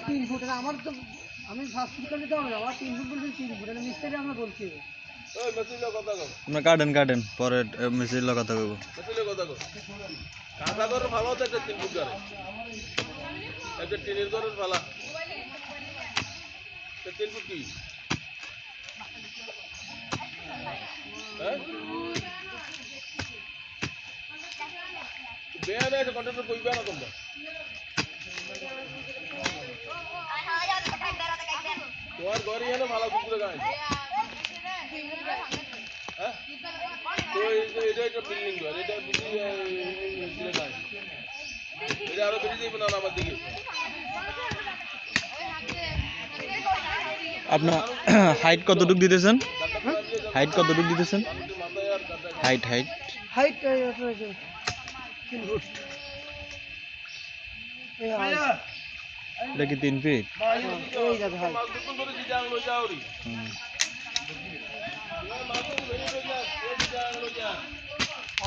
তিন ফুট আমার তো আমি ফার্স্ট ফুট করলে দাও আমার 3 ফুট বলছি 3 ফুট মিস্ত্রি আমরা বলছি কাটেন পরে মিস্ত্রির কথা কইব কাঁচা ঘরের ভালো তো একটা 3 ফুট করে একটা টিনের ঘরের ভালো 3 ফুট কি হ্যাঁ বেয়া না কন্ট্রাক্টর কইবা না তোমরা তোমার ঘরে এনে ভালো কুকুরে গায় হ্যাঁ তো এটা একটা বিল্ডিং ঘর এটা বুঝি গায় এটা আরো বেশি দিব না আমার দিকে আপনার হাইট কতটুকু দিতেছেন হাইট কতটুকু দিতেছেন হাইট হাইট হাইট 3 ফুট এটা কি 3 ফিট এই যাবে হাইট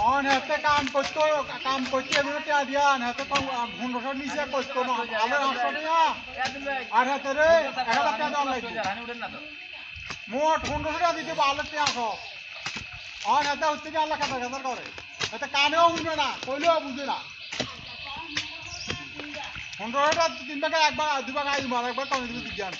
অন হাতে কাম করতে এগুলো টিয়া দিয়া হাতে কম 1500 নিচে করতে না ভালো 800 টাকা আর হাতে রে 1000 টাকা দাম লাগবে মোট 1500 টাকা দিতে ভালো টিয়া আছো অন হাতে হচ্ছে কি আল্লাহ কথা কথা করে হাতে কানেও শুনে না কইলেও বুঝে না 1500 টাকা 3 ভাগে একবার 2 ভাগে আইবা একবার কমে দিবে বিজ্ঞান